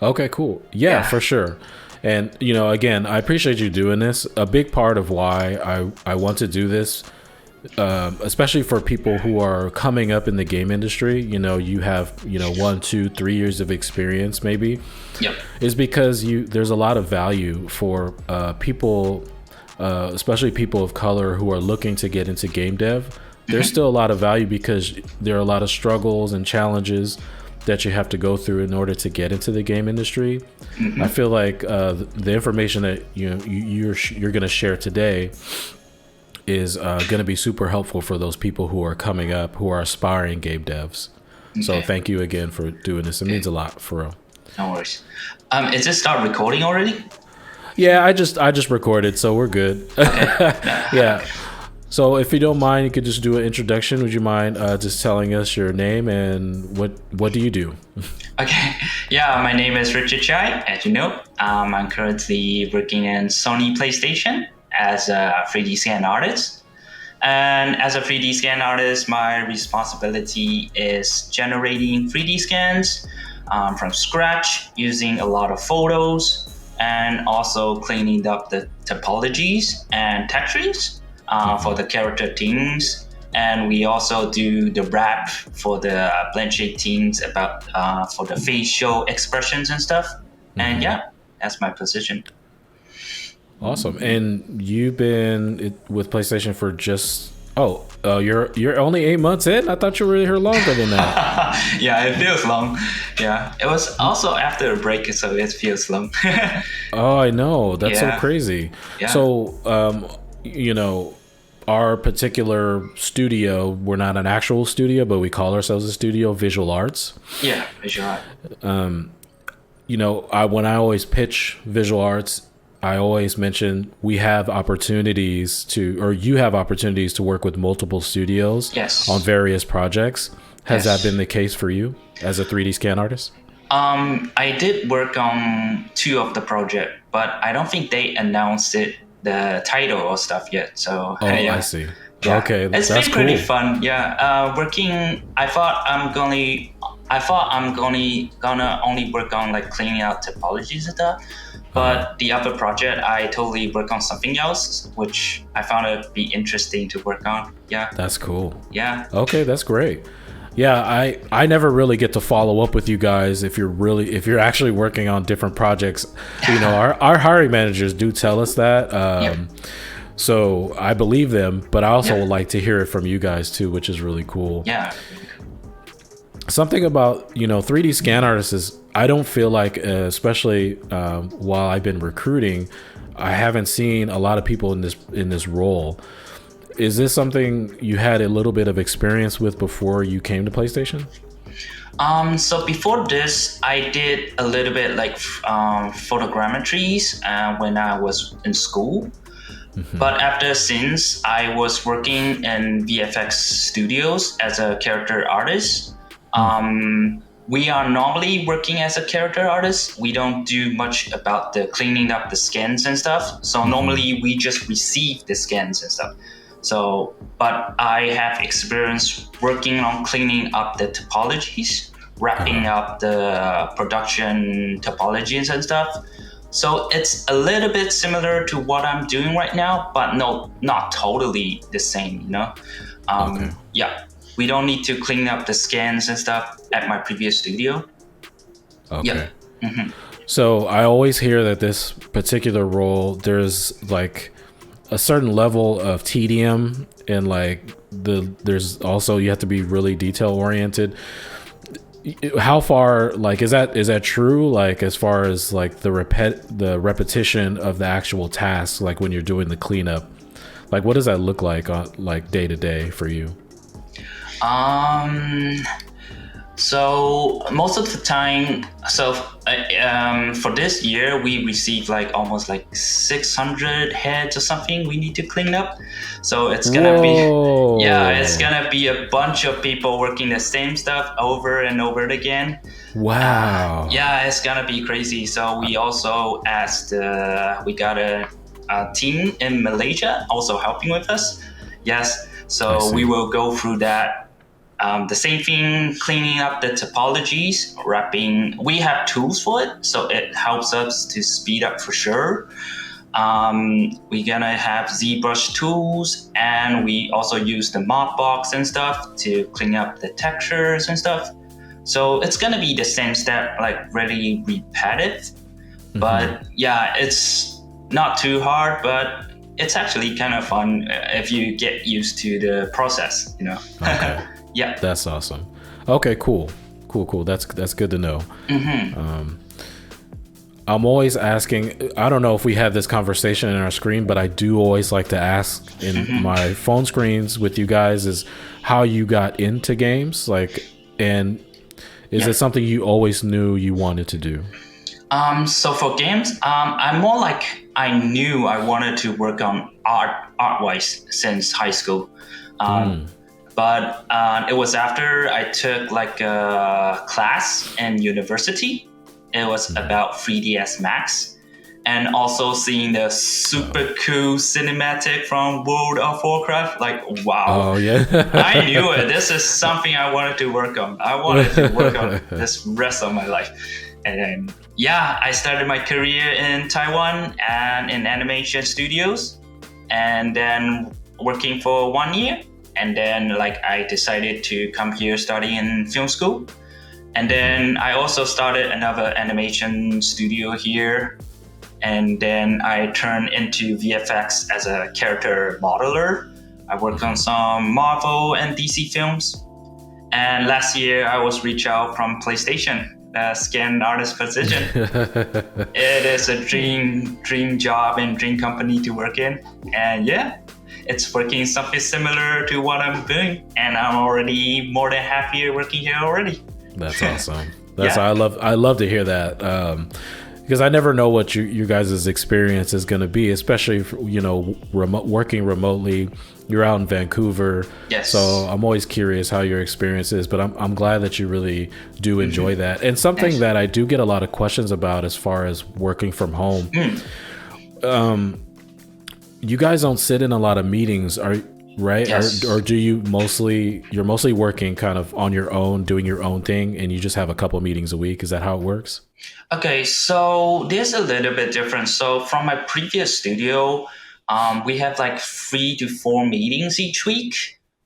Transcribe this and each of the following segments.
Okay, cool. Yeah, for sure. And again, I appreciate you doing this. A big part of why I want to do this, especially for people who are coming up in the game industry, you have 1, 2, 3 years of experience maybe, Yep. is because there's a lot of value for people, especially people of color who are looking to get into game dev. There's still a lot of value because there are a lot of struggles and challenges that you have to go through in order to get into the game industry. I feel like the information that you're going to share today is going to be super helpful for those people who are coming up, who are aspiring game devs. So thank you again for doing this. It means a lot, for real. No worries. Is this start recording already? Yeah, I just recorded, so we're good. Yeah. So if you don't mind, you could just do an introduction. Would you mind just telling us your name and what do you do? Okay. Yeah, my name is Richard Chai, as you know. I'm currently working in Sony PlayStation as a 3D scan artist. And as a 3D scan artist, my responsibility is generating 3D scans from scratch using a lot of photos and also cleaning up the topologies and textures for the character teams. And we also do the wrap for the blend shade teams about for the facial expressions and stuff. And yeah, that's my position. Awesome. And you've been with PlayStation for just you're only 8 months in? I thought you were here longer than that. Yeah, it feels long. Yeah, it was also after a break, so it feels long. Oh, I know. That's so crazy. Yeah. So, our particular studio, we're not an actual studio, but we call ourselves a studio, Visual Arts. Yeah, Visual Art. When I always pitch Visual Arts, I always mention you have opportunities to work with multiple studios on various projects. Has that been the case for you as a 3D scan artist? I did work on 2 of the project, but I don't think they announced the title or stuff yet. So I see. Yeah. Okay, it's been pretty fun. Yeah, working. I thought I'm gonna only work on like cleaning out topologies and stuff. But the other project, I totally work on something else, which I found it be interesting to work on. Yeah. That's cool. Yeah. Okay, that's great. Yeah, I never really get to follow up with you guys if you're actually working on different projects. Our hiring managers do tell us that. So I believe them, but I also would like to hear it from you guys too, which is really cool. Yeah. Something about 3D scan artists is I don't feel like, especially while I've been recruiting, I haven't seen a lot of people in this role. Is this something you had a little bit of experience with before you came to PlayStation? So before this, I did a little bit like photogrammetries when I was in school. But since I was working in VFX studios as a character artist, we are normally working as a character artist. We don't do much about the cleaning up the scans and stuff. So normally we just receive the scans and stuff. So, but I have experience working on cleaning up the topologies, wrapping up the production topologies and stuff. So it's a little bit similar to what I'm doing right now, but no, not totally the same, Yeah, we don't need to clean up the scans and stuff at my previous studio. Okay. Yeah. So I always hear that this particular role, there's like a certain level of tedium and there's also, you have to be really detail oriented. How far, is that true? Like, as far as like the repetition of the actual task, like when you're doing the cleanup, like what does that look like on like day to day for you? So most of the time, for this year, we received like almost like 600 heads or something we need to clean up. So it's gonna it's gonna be a bunch of people working the same stuff over and over again. Wow. It's gonna be crazy. So we also asked, we got a team in Malaysia also helping with us. Yes. So we will go through that the same thing, cleaning up the topologies, wrapping. We have tools for it, so it helps us to speed up for sure. We're gonna have ZBrush tools, and we also use the Mobbox and stuff to clean up the textures and stuff. So it's gonna be the same step, like really repetitive. But yeah, it's not too hard, but it's actually kind of fun if you get used to the process, you know. Okay. Yeah. That's awesome. Okay, cool. That's good to know. I'm always asking, I don't know if we had this conversation in our screen, but I do always like to ask in my phone screens with you guys is how you got into games, like, and is it something you always knew you wanted to do? So for games, I'm more like I knew I wanted to work on art-wise since high school. But it was after I took like a class in university. It was about 3ds Max, and also seeing the super cool cinematic from World of Warcraft. Like, wow. Oh, yeah. I knew it. This is something I wanted to work on. I wanted to work on this rest of my life. And then, yeah, I started my career in Taiwan and in animation studios, and then working for 1 year. And then, like, I decided to come here study in film school. And then I also started another animation studio here. And then I turned into VFX as a character modeler. I worked on some Marvel and DC films. And last year I was reached out from PlayStation, the scan artist position. It is a dream job and dream company to work in. And yeah, it's working something similar to what I'm doing. And I'm already more than half year working here already. That's awesome. I love to hear that, because I never know what you guys' experience is going to be, especially if, you know, working remotely. You're out in Vancouver, yes. So I'm always curious how your experience is. But I'm glad that you really do enjoy that. And something that I do get a lot of questions about as far as working from home. You guys don't sit in a lot of meetings, right? Yes. Or do you're mostly working kind of on your own, doing your own thing, and you just have a couple meetings a week? Is that how it works? Okay, so there's a little bit different. So from my previous studio, we have like 3 to 4 meetings each week.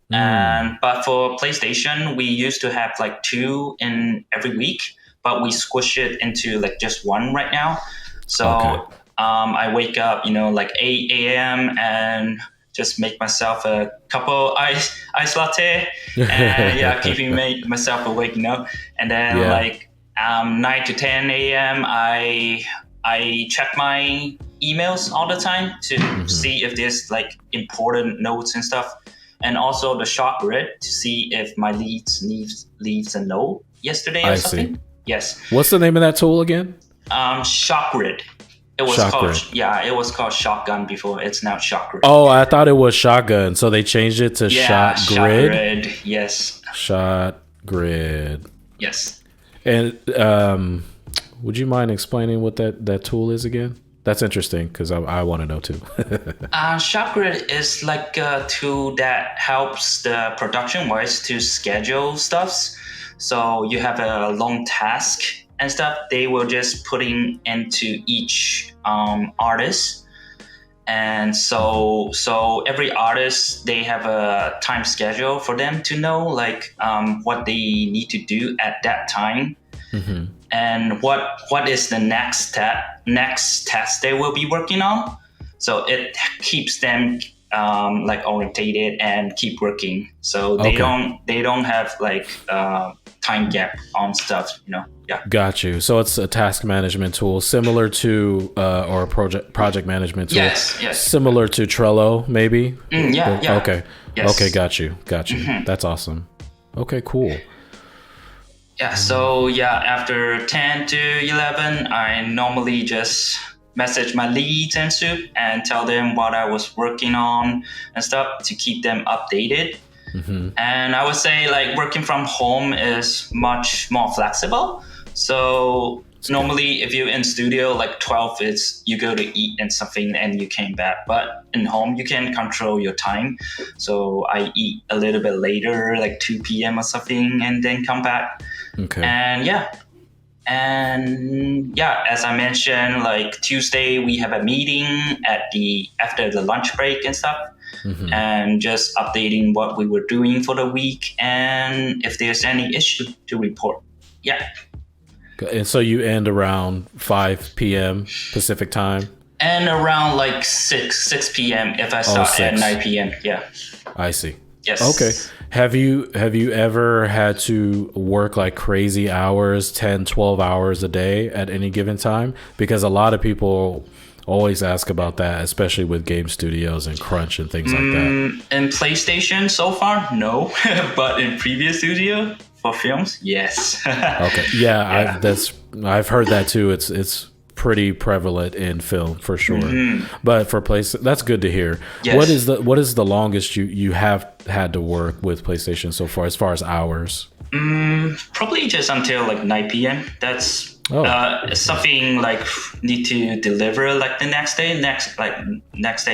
But for PlayStation, we used to have like 2 in every week, but we squish it into like just 1 right now. So I wake up, you know, like 8 a.m. and just make myself a couple ice latte, and keeping myself awake, you know. And then like 9 to 10 a.m. I check my emails all the time to see if there's like important notes and stuff, and also the shop grid to see if my leads a note yesterday or something. Yes. What's the name of that tool again? Shop grid. It was called Shotgun before. It's now Shot Grid. Oh, I thought it was Shotgun, so they changed it to Shot Grid. Shot Grid, yes. Shot Grid. Yes. And would you mind explaining what that tool is again? That's interesting because I want to know too. Shot Grid is like a tool that helps the production-wise to schedule stuffs. So you have a long task and stuff, they will just putting into each artist. And so every artist, they have a time schedule for them to know like what they need to do at that time. And what is the next task they will be working on. So it keeps them like orientated and keep working. So they don't have like time gap on stuff, you know. Yeah. Got you. So it's a task management tool similar to or a project management tool. Yes. Similar to Trello, maybe. Yeah. Okay. Yes. Okay. Got you. That's awesome. Okay. Cool. Yeah. So after 10 to 11, I normally just message my leads and soup and tell them what I was working on and stuff to keep them updated. And I would say like working from home is much more flexible. So normally if you're in studio, like 12, it's you go to eat and something and you came back. But in home, you can control your time. So I eat a little bit later, like 2 p.m. or something, and then come back. Okay. And as I mentioned, like Tuesday we have a meeting after the lunch break and stuff, and just updating what we were doing for the week and if there's any issue to report. Yeah. And so you end around 5 p.m. Pacific time? And around like 6 p.m. if I start at 9 p.m. Yeah. I see. Yes. Okay. Have you ever had to work like crazy hours, 10, 12 hours a day at any given time? Because a lot of people always ask about that, especially with game studios and crunch and things like that. In PlayStation so far, no. But in previous studio for films, yes. Okay. Yeah. I've heard that too. It's pretty prevalent in film for sure. But for that's good to hear. Yes. What is the longest you have had to work with PlayStation so far as hours? Probably just until like 9 p.m. That's something like need to deliver like the next day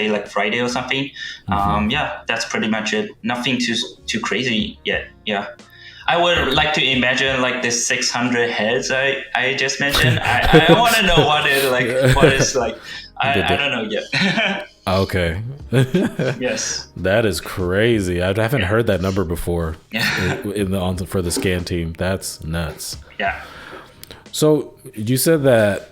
like Friday or something. That's pretty much it. Nothing too crazy yet. Yeah. I would like to imagine like the 600 heads I just mentioned. I want to know what is like. I don't know yet. Okay. Yes. That is crazy. I haven't heard that number before for the scan team. That's nuts. Yeah. So you said that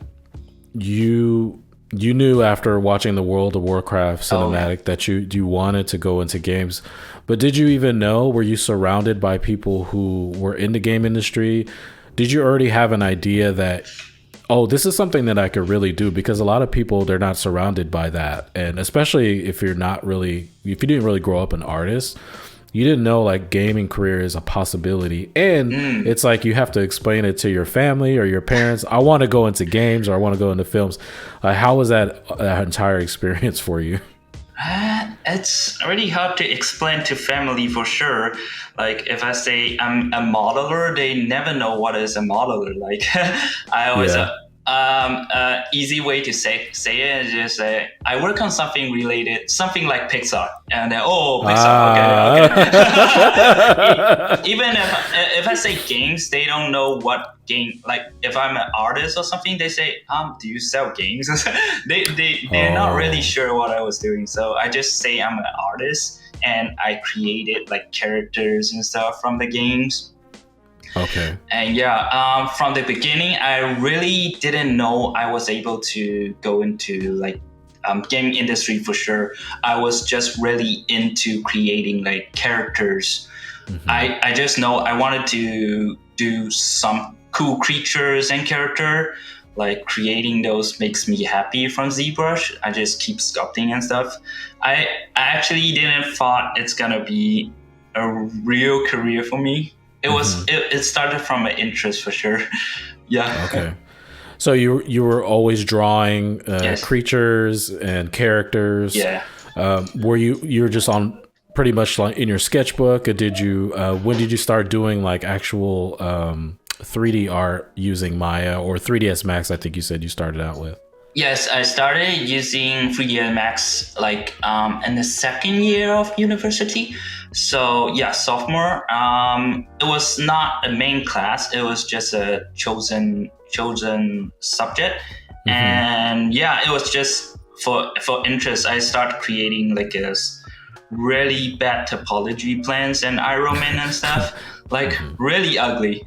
you knew after watching the World of Warcraft cinematic that you wanted to go into games. But did you even know? Were you surrounded by people who were in the game industry? Did you already have an idea that, this is something that I could really do? Because a lot of people, they're not surrounded by that. And especially if you didn't really grow up an artist, you didn't know like gaming career is a possibility. And it's like you have to explain it to your family or your parents. I want to go into games or I want to go into films. How was that entire experience for you? It's really hard to explain to family for sure. Like if I say I'm a modeler, they never know what is a modeler. Like I always easy way to say it is just say I work on something related, something like Pixar, and then Pixar. Okay. Even if I say games, they don't know what game. Like if I'm an artist or something, they say, do you sell games? they're not really sure what I was doing. So I just say I'm an artist and I created like characters and stuff from the games. Okay. And from the beginning, I really didn't know I was able to go into like game industry for sure. I was just really into creating like characters. I just know I wanted to do some cool creatures and character. Like creating those makes me happy from ZBrush. I just keep sculpting and stuff. I actually didn't thought it's gonna be a real career for me. It was it started from an interest for sure. Yeah. Okay. So you were always drawing creatures and characters. Yeah. Were you were just on pretty much like in your sketchbook, or did you when did you start doing like actual 3D art using Maya or 3ds Max? I think you said you started out with. Yes, I started using 3ds Max like in the second year of university. So sophomore. It was not a main class. It was just a chosen subject, and it was just for interest. I started creating like a really bad topology plans and Iron Man and stuff, like really ugly,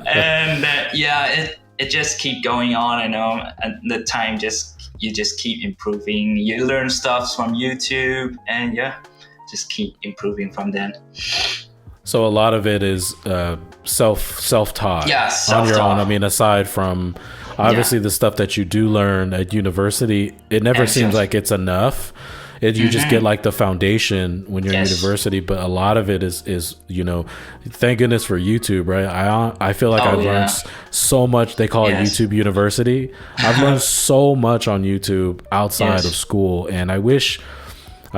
and it just keep going on, and the time you just keep improving. You learn stuff from YouTube, and just keep improving from then. So a lot of it is self-taught. Yeah, on your own. I mean, aside from obviously the stuff that you do learn at university, it never seems like it's enough. You just get like the foundation when you're in university, but a lot of it is thank goodness for YouTube, right? I feel like I've learned so much. They call it YouTube University. I've learned so much on YouTube outside of school, and I wish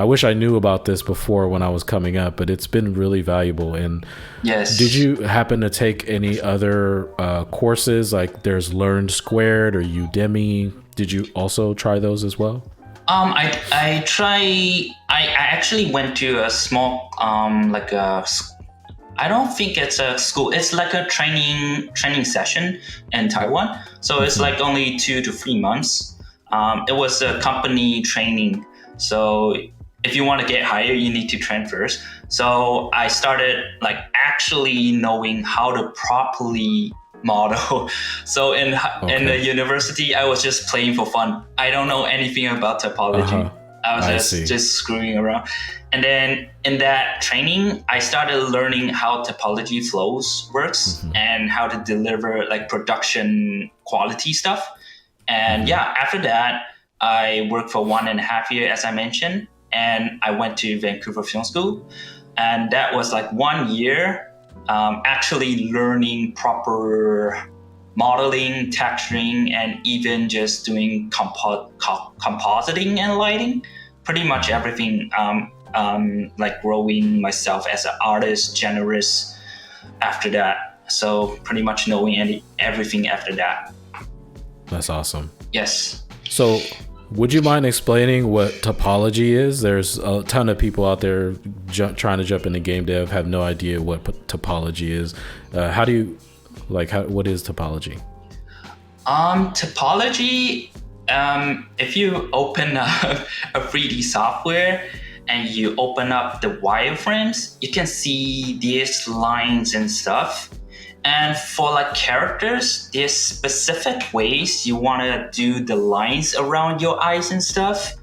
I wish I knew about this before when I was coming up, but it's been really valuable. And Yes. did you happen to take any other courses? Like there's Learned Squared or Udemy. Did you also try those as well? I actually went to a small I don't think it's a school. It's like a training session in Taiwan. So it's like only 2 to 3 months. It was a company training. So if you want to get hired, you need to train first. So I started like actually knowing how to properly model. So in the university, I was just playing for fun. I don't know anything about topology. I was just screwing around. And then in that training, I started learning how topology flows works and how to deliver like production quality stuff. And after that, I worked for 1.5 years, as I mentioned, and I went to Vancouver Film School. And that was like 1 year actually learning proper modeling, texturing, and even just doing compositing and lighting. Pretty much everything, like growing myself as an artist, generous after that. So pretty much knowing everything after that. That's awesome. Yes. So would you mind explaining what topology is? There's a ton of people out there trying to jump into game dev, have no idea what topology is. What is topology? Topology, if you open up a 3D software and you open up the wireframes, you can see these lines and stuff. And for like characters, there's specific ways you want to do the lines around your eyes and stuff.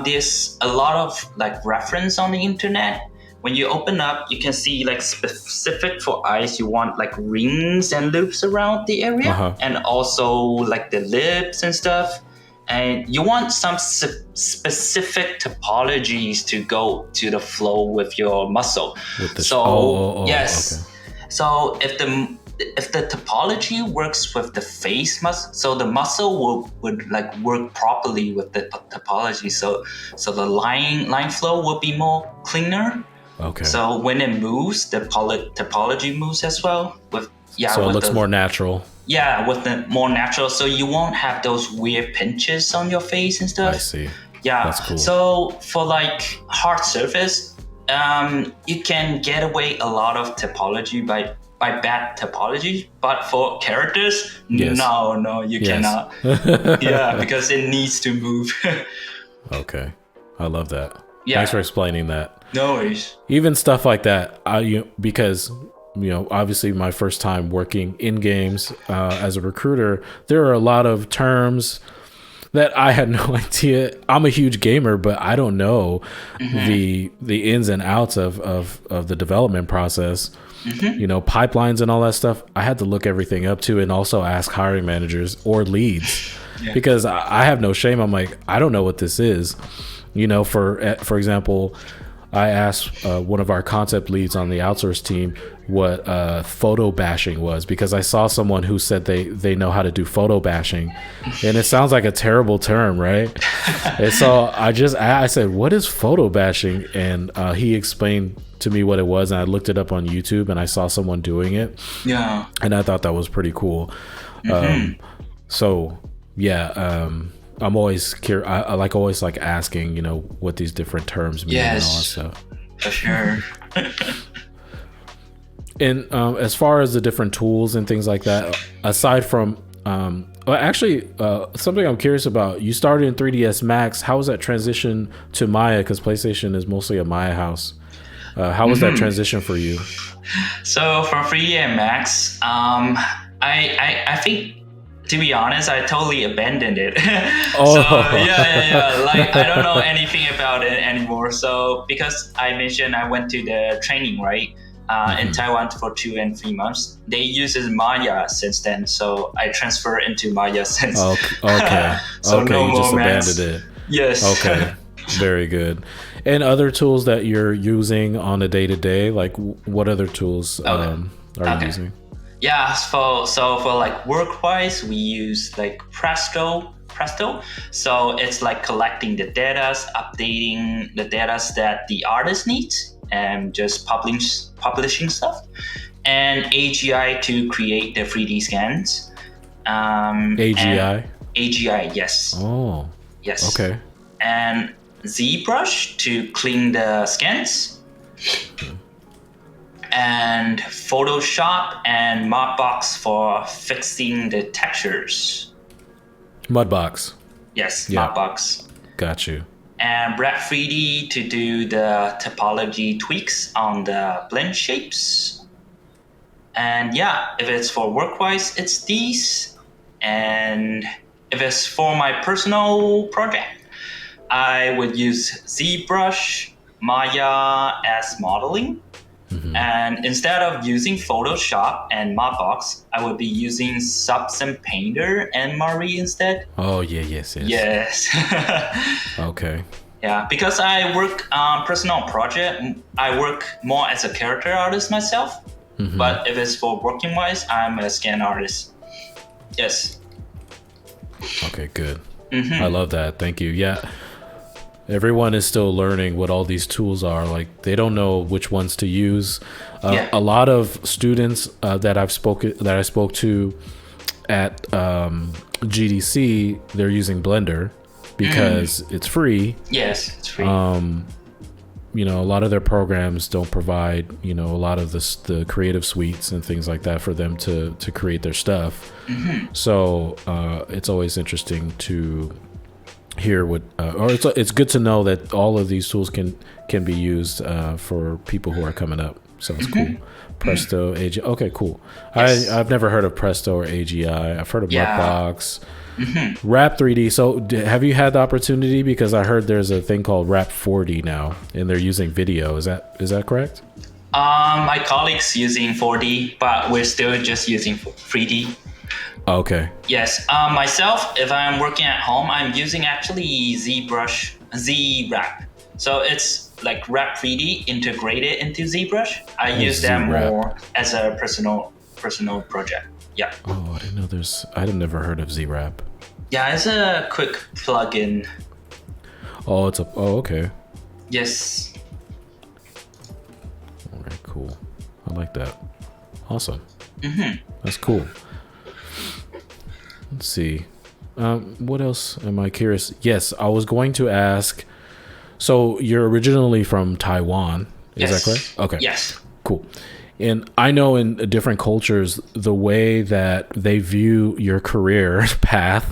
There's a lot of like reference on the internet. When you open up, you can see like specific for eyes, you want like rings and loops around the area, and also like the lips and stuff. And you want some specific topologies to go to the flow with your muscle. Yes. Okay. So if the topology works with the face muscle, so the muscle would like work properly with the topology. So the line flow will be more cleaner. Okay. So when it moves, the topology moves as well. So it looks more natural. Yeah, with the more natural. So you won't have those weird pinches on your face and stuff. I see. Yeah. That's cool. So for like hard surface, you can get away a lot of topology by bad topology, but for characters, no, you cannot. Yeah, because it needs to move. Okay, I love that. Yeah. Thanks for explaining that. No worries. Even stuff like that, because obviously my first time working in games as a recruiter, there are a lot of terms that I had no idea. I'm a huge gamer, but I don't know the ins and outs of the development process. Pipelines and all that stuff. I had to look everything up too, and also ask hiring managers or leads because I have no shame. I'm like, I don't know what this is. For example, I asked one of our concept leads on the outsource team what photo bashing was, because I saw someone who said they know how to do photo bashing, and it sounds like a terrible term, right? And so I said, what is photo bashing? And he explained to me what it was, and I looked it up on YouTube, and I saw someone doing it. Yeah. And I thought that was pretty cool. I'm always curious. I like asking, what these different terms mean and all that stuff. For sure. And as far as the different tools and things like that, aside from, something I'm curious about, you started in 3ds Max. How was that transition to Maya? Because PlayStation is mostly a Maya house. How was that transition for you? So from 3ds Max, I think, to be honest, I totally abandoned it. Like I don't know anything about it anymore. So because I mentioned I went to the training, right? In Taiwan for 2 and 3 months. They use Maya since then. So I transferred into Maya since. Okay. So okay, no you just romance. abandoned it. Yes. Okay. Very good. And other tools that you're using on a day-to-day, like what other tools are you using? Yeah, so for like work-wise, we use like Presto Presto. So it's like collecting the data, updating the data that the artist needs, and just publishing stuff. And AGI to create the 3D scans. AGI? AGI, yes. Oh. Yes. Okay. And ZBrush to clean the scans. And Photoshop and Mudbox for fixing the textures. Mudbox. Yes, Yeah. Mudbox. Got you. And Brad 3D to do the topology tweaks on the blend shapes. And yeah, if it's for work-wise, it's these. And if it's for my personal project, I would use ZBrush, Maya as modeling. And instead of using Photoshop and Mudbox, I would be using Substance Painter and Marie instead. Oh, yes. Okay. Yeah, because I work on personal project, I work more as a character artist myself. But if it's for working wise, I'm a scan artist. Yes. Okay, good. I love that. Thank you. Yeah. Everyone is still learning what all these tools are. Like, they don't know which ones to use. A lot of students that I spoke to at GDC, they're using Blender because it's free. Yes, it's free. You know, a lot of their programs don't provide, you know, a lot of the creative suites and things like that for them to create their stuff. So it's always interesting to hear what, or it's good to know that all of these tools can be used for people who are coming up. So it's cool. Presto, AGI. Okay, cool. Yes. I've never heard of Presto or AGI. I've heard of Mudbox. Wrap 3D. So have you had the opportunity? Because I heard there's a thing called Wrap 4D now, and they're using video. Is that correct? My colleagues using 4D, but we're still just using 3D. Okay. Yes. Myself, if I'm working at home, I'm using actually ZBrush, ZWrap. So it's like Wrap 3D integrated into ZBrush. I use them more as a personal project. Yeah. Oh, I didn't know I'd never heard of ZWrap. Yeah, it's a quick plugin. Oh, okay. Yes. All right, cool. I like that. Awesome. That's cool. Let's see. What else am I curious? Yes, I was going to ask. So you're originally from Taiwan, is that correct? Okay. Yes. Cool. And I know in different cultures, the way that they view your career path,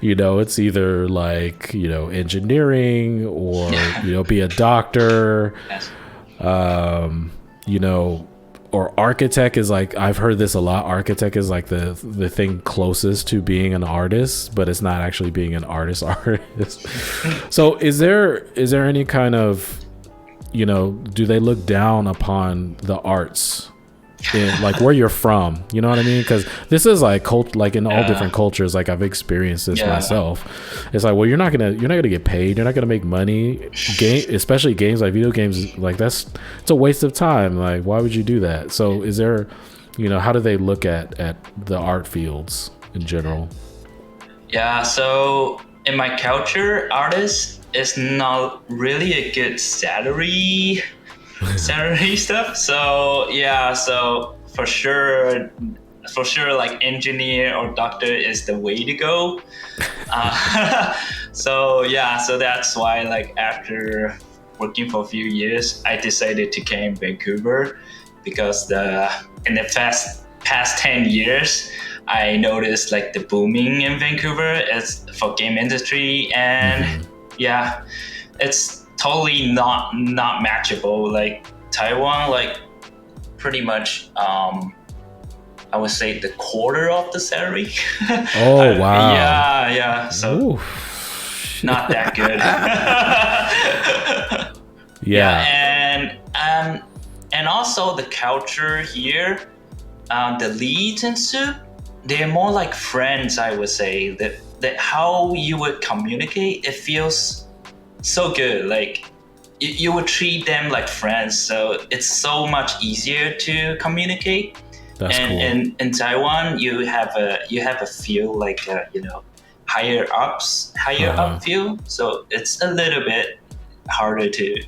you know, it's either like, you know, engineering or, you know, be a doctor, you know, or architect is like, I've heard this a lot. Architect is like the thing closest to being an artist, but it's not actually being an artist. So is there any kind of, you know, do they look down upon the arts in, like, where you're from? You know what I mean? Because this is like like in all different cultures. Like, I've experienced this myself. It's like, well, you're not gonna get paid. You're not gonna make money. Especially games like video games. Like, it's a waste of time. Like, why would you do that? So is there, you know, how do they look at the art fields in general? Yeah. So in my culture, artists is not really a good salary stuff. So yeah, so for sure like engineer or doctor is the way to go. So that's why, like, after working for a few years, I decided to come in Vancouver, because in the past 10 years I noticed like the booming in Vancouver is for game industry, and it's totally not matchable. Like Taiwan, like pretty much I would say the quarter of the salary. Oh wow. Yeah. So not that good. And also the culture here, the leads and stuff, they're more like friends, I would say. That how you would communicate, it feels so good. Like you would treat them like friends, so it's so much easier to communicate. That's cool. In Taiwan, you have a feel like you know, higher up view. So it's a little bit harder to,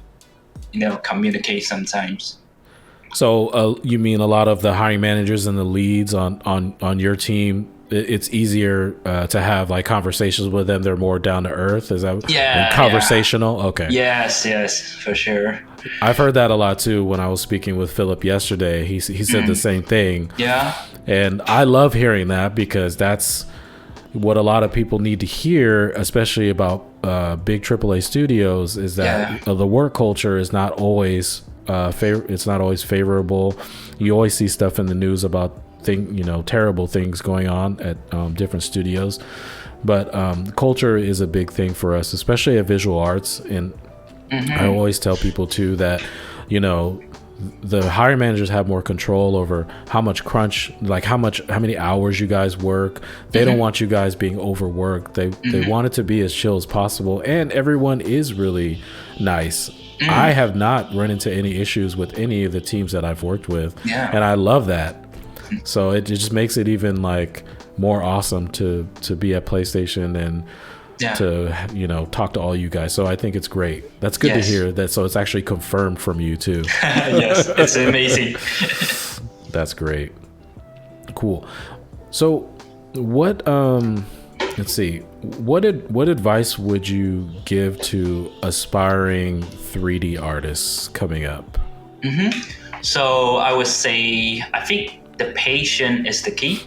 communicate sometimes. So you mean a lot of the hiring managers and the leads on your team, it's easier to have like conversations with them. They're more down to earth. Is that conversational? Yeah. Okay. Yes, for sure. I've heard that a lot too. When I was speaking with Philip yesterday, he said the same thing. Yeah. And I love hearing that, because that's what a lot of people need to hear, especially about big AAA studios, is that the work culture is not always it's not always favorable. You always see stuff in the news about terrible things going on at different studios, but culture is a big thing for us, especially at visual arts. And I always tell people too that the hiring managers have more control over how much crunch, like how many hours you guys work. They don't want you guys being overworked. They want it to be as chill as possible, and everyone is really nice. I have not run into any issues with any of the teams that I've worked with, and I love that. So it just makes it even like more awesome to be at PlayStation and to talk to all you guys. So I think it's great. That's good to hear that. So it's actually confirmed from you too. Yes, it's amazing. That's great. Cool. So what let's see, what advice would you give to aspiring 3D artists coming up? So I would say, I think the patience is the key.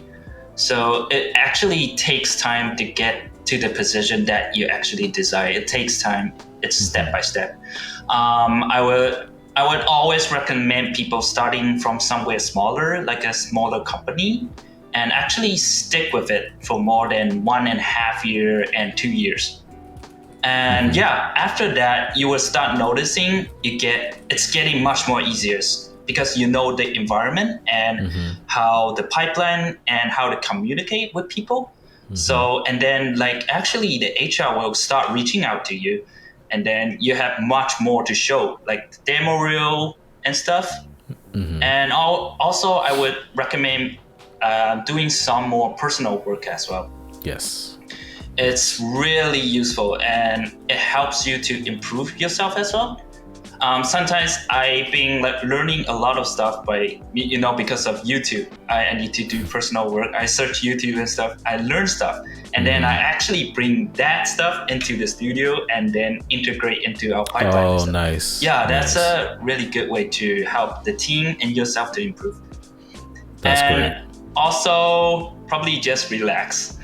So it actually takes time to get to the position that you actually desire. It takes time. It's step by step. I would always recommend people starting from somewhere smaller, like a smaller company, and actually stick with it for more than 1.5 years and 2 years. And after that, you will start noticing it's getting much more easier, because you know the environment and how the pipeline and how to communicate with people. So, and then actually the HR will start reaching out to you, and then you have much more to show, like demo reel and stuff. And also I would recommend doing some more personal work as well. Yes. It's really useful, and it helps you to improve yourself as well. Sometimes I've been learning a lot of stuff by, because of YouTube. I need to do personal work. I search YouTube and stuff. I learn stuff. And then I actually bring that stuff into the studio and then integrate into our pipeline. Oh, nice. Yeah, that's a really good way to help the team and yourself to improve. That's great. Also, probably just relax.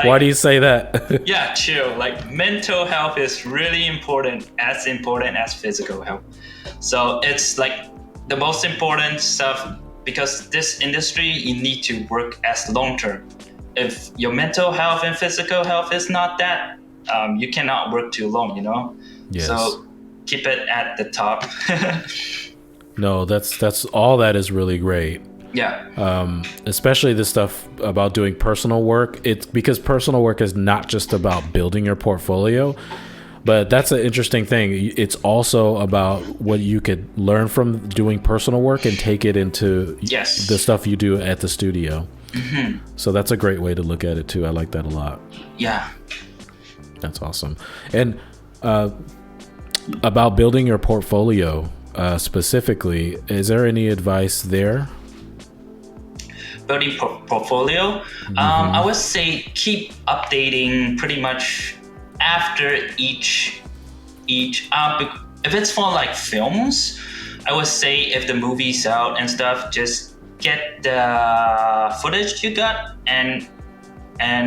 Why do you say that? Chill. Mental health is really important as physical health. So it's the most important stuff, because this industry, you need to work as long term. If your mental health and physical health is not that, you cannot work too long, Yes. So keep it at the top. No, that's all. That is really great. Yeah. Especially the stuff about doing personal work. It's because personal work is not just about building your portfolio, but that's an interesting thing. It's also about what you could learn from doing personal work and take it into the stuff you do at the studio. So that's a great way to look at it too. I like that a lot. Yeah. That's awesome. And about building your portfolio specifically, is there any advice there? Building portfolio, I would say keep updating pretty much after each if it's for films, I would say if the movie's out and stuff, just get the footage you got and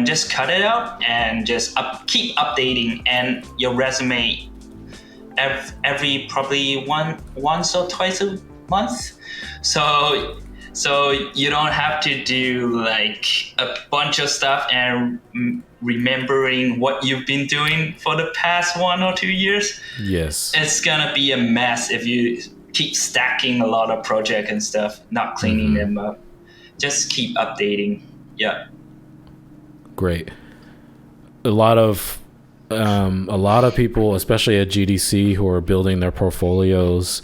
just cut it out and just keep updating, and your resume every probably once or twice a month, so you don't have to do a bunch of stuff and remembering what you've been doing for the past 1 or 2 years. Yes. It's gonna be a mess if you keep stacking a lot of projects and stuff, not cleaning them up. Just keep updating. Yeah. Great. A lot of people, especially at GDC, who are building their portfolios,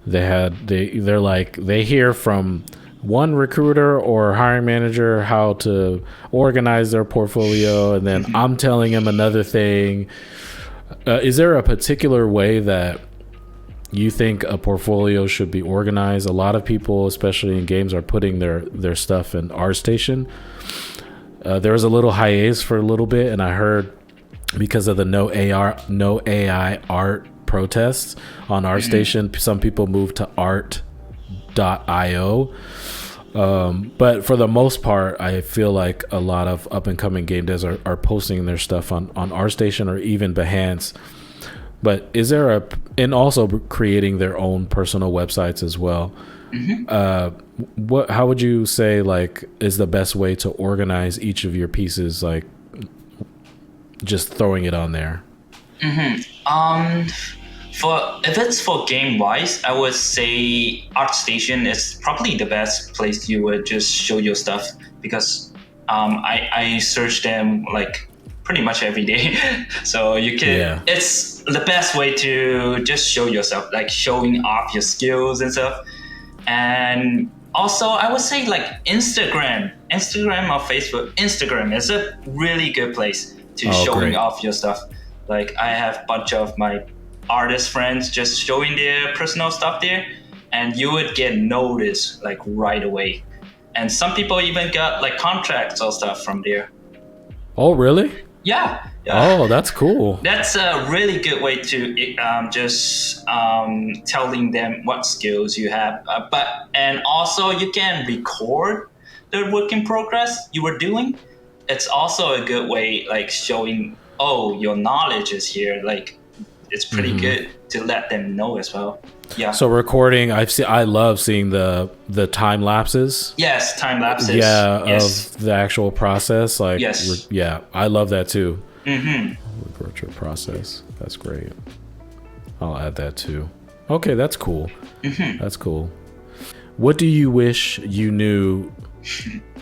they hear from one recruiter or hiring manager how to organize their portfolio, and then I'm telling him another thing. Is there a particular way that you think a portfolio should be organized? A lot of people, especially in games, are putting their stuff in ArtStation. There was a little hiatus for a little bit, and I heard because of the no AI art protests on ArtStation, some people moved to art.io. But for the most part, I feel like a lot of up and coming game devs are posting their stuff on ArtStation or even Behance. But is there and also creating their own personal websites as well. How would you say like is the best way to organize each of your pieces, like just throwing it on there? If it's for game wise, I would say ArtStation is probably the best place you would just show your stuff, because I search them like pretty much every day. So you can, it's the best way to just show yourself, like showing off your skills and stuff. And also I would say like Instagram or Facebook. Instagram is a really good place to showing off your stuff. Like I have a bunch of my artist friends just showing their personal stuff there, and you would get noticed like right away. And some people even got like contracts or stuff from there. Oh, really? Yeah. Oh, that's cool. That's a really good way to just telling them what skills you have. And also you can record the work in progress you were doing. It's also a good way like showing, oh, your knowledge is here. Like it's pretty good to let them know as well. Yeah. So recording, I love seeing the time lapses. Yes, time lapses. Yeah, of the actual process. Like, yeah, I love that too. Record your process. That's great. I'll add that too. Okay, that's cool. That's cool. What do you wish you knew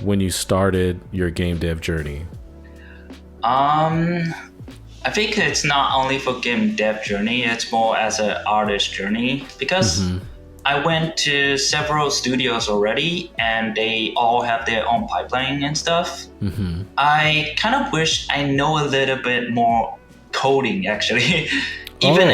when you started your game dev journey? I think it's not only for game dev journey, it's more as an artist journey, because I went to several studios already and they all have their own pipeline and stuff. I kind of wish I know a little bit more coding actually. Even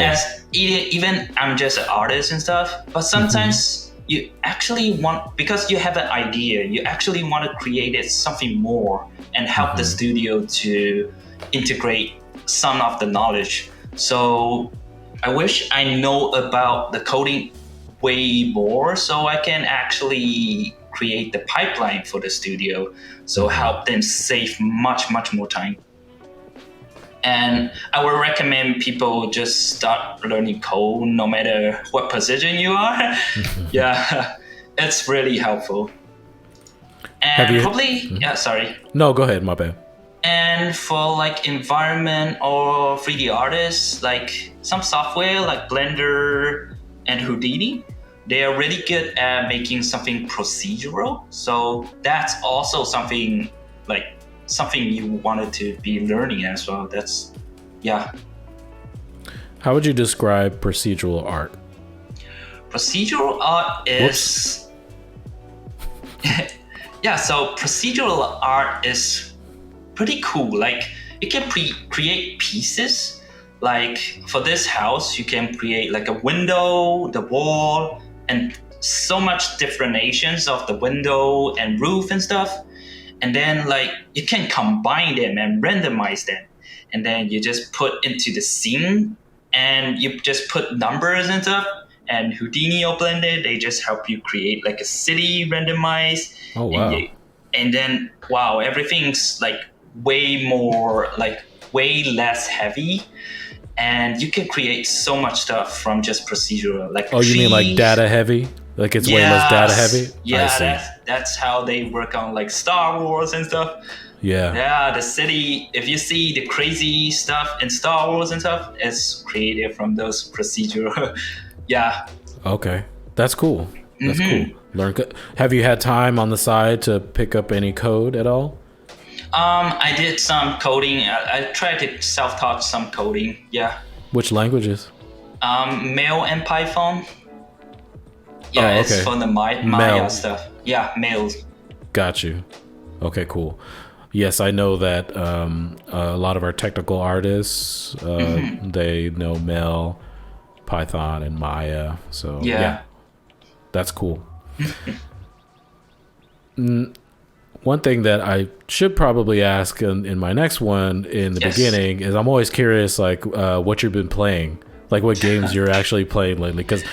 I'm just an artist and stuff, but sometimes you actually want, because you have an idea, you actually want to create it something more and help the studio to integrate some of the knowledge. So I wish I know about the coding way more, so I can actually create the pipeline for the studio, so help them save much more time. And I would recommend people just start learning code no matter what position you are. Yeah, it's really helpful. And sorry. No, go ahead, my bad. And for like environment or 3D artists, like some software like Blender and Houdini, they are really good at making something procedural. So that's also something you wanted to be learning as well. That's, yeah. How would you describe procedural art? Procedural art is... Yeah, so procedural art is pretty cool. Like you can create pieces. Like for this house, you can create like a window, the wall, and so much differentiations of the window and roof and stuff. And then like you can combine them and randomize them. And then you just put into the scene and you just put numbers and stuff. And Houdini or Blender, they just help you create like a city randomized. Oh, wow. And then, wow, everything's like way less heavy. And you can create so much stuff from just procedural. Like you mean like data heavy? Like it's way less data heavy? Yeah, that's how they work on like Star Wars and stuff. Yeah, the city, if you see the crazy stuff in Star Wars and stuff, it's created from those procedural. Yeah. Okay, that's cool. That's cool. Have you had time on the side to pick up any code at all? I did some coding. I tried to self-taught some coding. Yeah. Which languages? Mail and Python. Yeah, Oh, it's okay. for the Maya Mel. stuff. Yeah, males. Got you. Okay, cool. Yes, I know that a lot of our technical artists, they know Mel, Python, and Maya. So yeah, Yeah. that's cool. One thing that I should probably ask in my next one in the Yes. beginning is I'm always curious, like, what you've been playing, like what games you're actually playing lately. Because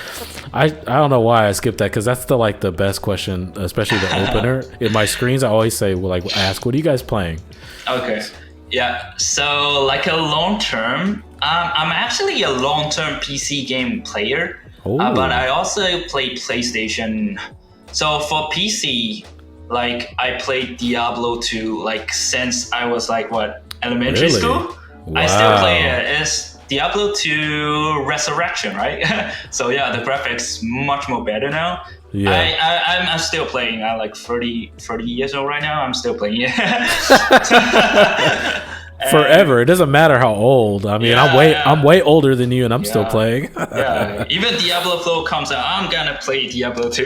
I don't know why I skipped that, because that's the best question, especially the opener. In my screens, I always say, well, like, ask, what are you guys playing? Okay. Yeah. So like a long term, I'm actually a long term PC game player, but I also play PlayStation. So for PC, like I played Diablo 2 like since I was like elementary Really? school. Wow. I still play it. It's Diablo 2 Resurrection, right? So yeah, the graphics much more better now. Yeah. I'm still playing. I'm like 30 years old right now. I'm still playing it. Forever. It doesn't matter how old. I mean, I'm way older than you, and I'm still playing. Yeah, even Diablo 4 comes out, I'm gonna play Diablo 2.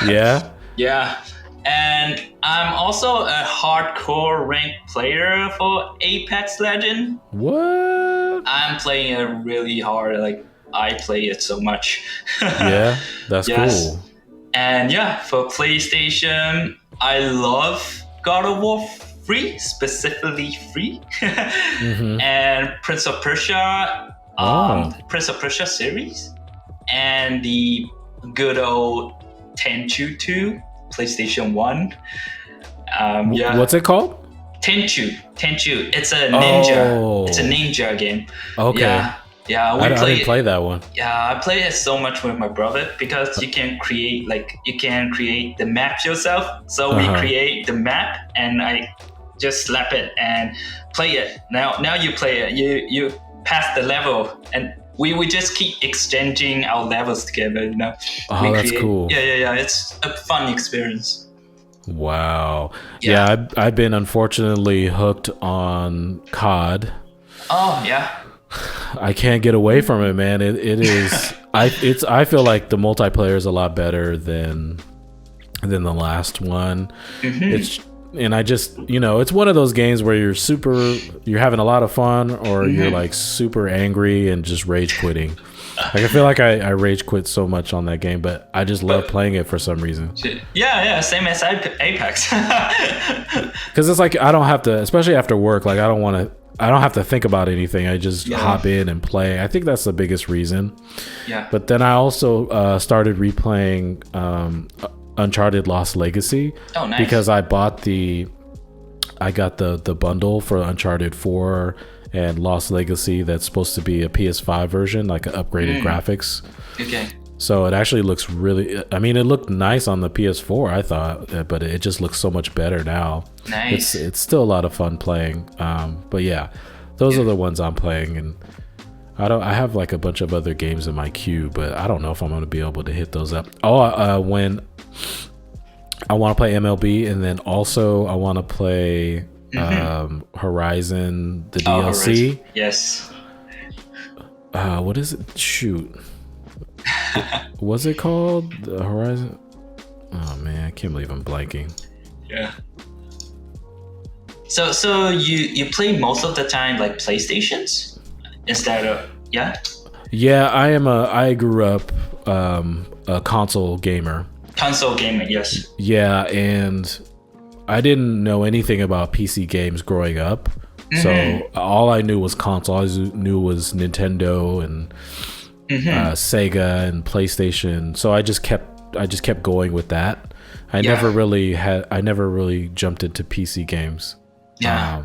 Yeah. Yeah, and I'm also a hardcore ranked player for Apex Legend. What? I'm playing it really hard. Like I play it so much. Yeah, that's Yes. cool. And yeah, for PlayStation, I love God of War 3, specifically 3, and Prince of Persia, Prince of Persia series, and the good old Tenchu 2, PlayStation 1. Yeah. What's it called? Tenchu. It's a ninja. Oh. It's a ninja game. Okay. Yeah, I didn't play that one. Yeah, I play it so much with my brother because you can create the map yourself. So we create the map and I just slap it and play it. Now you play it. You pass the level and we just keep exchanging our levels together, you know. Oh, that's cool. Yeah. It's a fun experience. Wow. Yeah, I've been unfortunately hooked on COD. Oh yeah. I can't get away from it, man. It is. I feel like the multiplayer is a lot better than the last one. And I just, it's one of those games where you're having a lot of fun, or you're like super angry and just rage quitting. Like I feel like I rage quit so much on that game, but I just love playing it for some reason. Yeah, same as Apex. Because it's like I don't have to, especially after work. Like I don't have to think about anything. I just hop in and play. I think that's the biggest reason. Yeah. But then I also started replaying Uncharted Lost Legacy. Oh, nice. Because I got the bundle for Uncharted 4 and Lost Legacy that's supposed to be a PS5 version, like an upgraded graphics. Okay. So it actually looks it looked nice on the PS4, I thought, but it just looks so much better now. Nice. It's still a lot of fun playing. But yeah, those are the ones I'm playing, and I have like a bunch of other games in my queue, but I don't know if I'm going to be able to hit those up. When I want to play MLB, and then also I want to play Horizon, the DLC. Horizon. Yes. What is it? Shoot. What's it called? The Horizon? Oh man, I can't believe I'm blanking. Yeah. So you play most of the time like PlayStations instead of Yeah, I grew up a console gamer. Console gamer, yes. Yeah, and I didn't know anything about PC games growing up. So all I knew was console. All I knew was Nintendo and Sega and PlayStation. So I just kept going with that. I never really jumped into PC games. Yeah.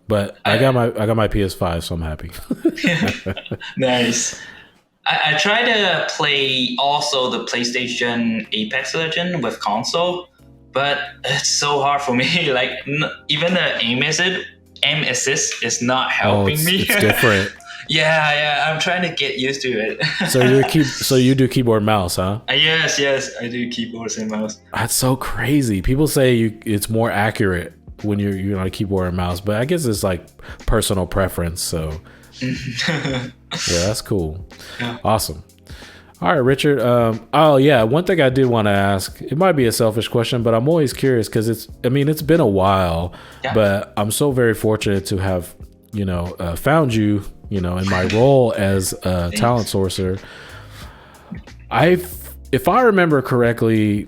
But I got my PS5, so I'm happy. Nice. I try to play also the PlayStation Apex Legend with console, but it's so hard for me. Like even the aim assist is not helping me. It's different. Yeah. I'm trying to get used to it. So you do keyboard and mouse, huh? Yes, I do keyboards and mouse. That's so crazy. People say it's more accurate when you're on a keyboard and mouse, but I guess it's like personal preference. So yeah, that's cool. Yeah. Awesome. All right, Richard. Oh yeah, one thing I did want to ask. It might be a selfish question, but I'm always curious because it's been a while, but I'm so very fortunate to have, found you, in my role as a talent sourcer. If I remember correctly,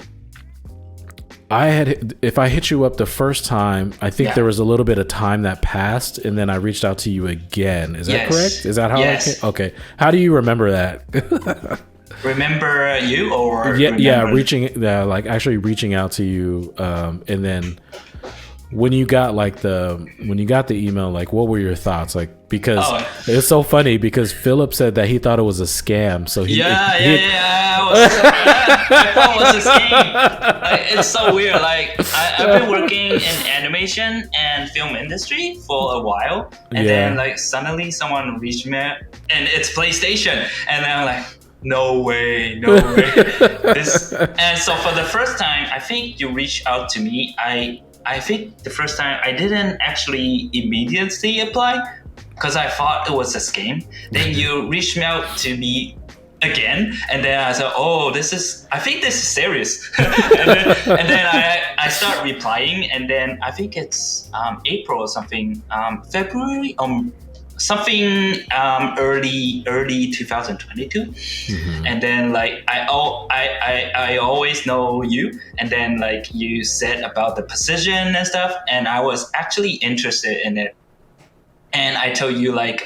if I hit you up the first time, I think there was a little bit of time that passed, and then I reached out to you again. Is that correct? Is that how? Yes. Okay. How do you remember that? Remember you or actually reaching out to you, and then when you got the email, like, what were your thoughts? Like, because it's so funny because Philip said that he thought it was a scam. So I thought it was a scam. Like, it's so weird. Like, I've been working in animation and film industry for a while, and then like suddenly someone reached me, and it's PlayStation, and I'm like, no way. And so for the first time, I think you reached out to me. I think the first time I didn't actually immediately apply because I thought it was a scam. Then you reached me out to me again, and then I said, I think this is serious. and then I start replying, and then I think it's April or something, February, something early 2022, and then like I always know you, and then like you said about the position and stuff, and I was actually interested in it, and I told you like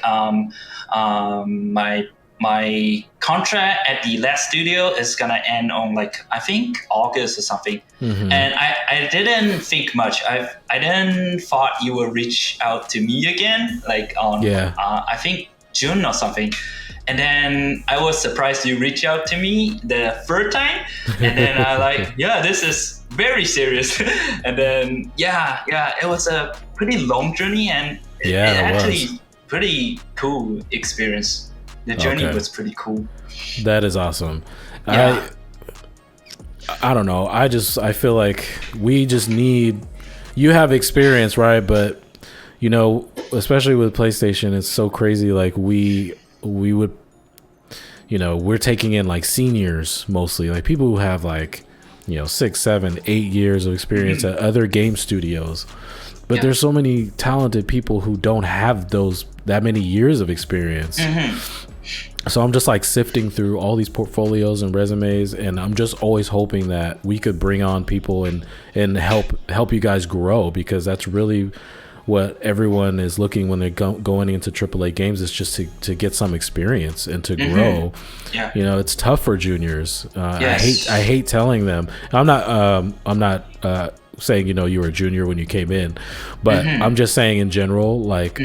my contract at the last studio is gonna end on like I think August or something, and I didn't think much. I didn't thought you would reach out to me again like on I think June or something, and then I was surprised you reached out to me the third time, and then I like this is very serious, and then it was a pretty long journey, and it actually pretty cool experience. The journey was pretty cool. That is awesome. I don't know. I feel like we just need, you have experience, right? But especially with PlayStation, it's so crazy. Like we would, we're taking in like seniors mostly, like people who have like, 6, 7, 8 years of experience at other game studios. But there's so many talented people who don't have that many years of experience. So I'm just like sifting through all these portfolios and resumes, and I'm just always hoping that we could bring on people and help you guys grow, because that's really what everyone is looking when they're going into AAA games, is just to get some experience and to grow. It's tough for juniors. I hate telling them. I'm not saying you were a junior when you came in, but I'm just saying in general, like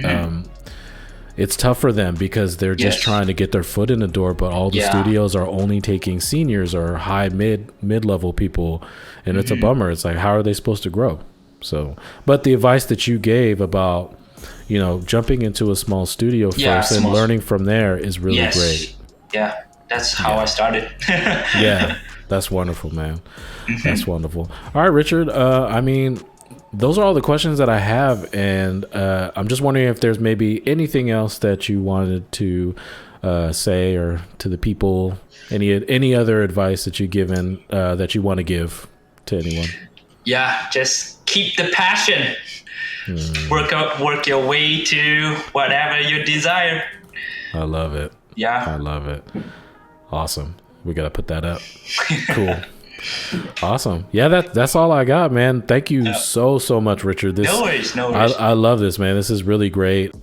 it's tough for them because they're just trying to get their foot in the door, but all the studios are only taking seniors or high mid-level people, and it's a bummer. It's like, how are they supposed to grow? So, but the advice that you gave about jumping into a small studio first and learning from there is really great. That's how I started. That's wonderful, man. That's wonderful. All right, Richard, those are all the questions that I have, and I'm just wondering if there's maybe anything else that you wanted to say, or to the people, any other advice that you've given that you want to give to anyone. Just keep the passion. Work your way to whatever you desire. I love it. I love it. Awesome. We got to put that up. Cool. Awesome. That's all I got, man. Thank you so much, Richard. No worries. I love this, man. This is really great.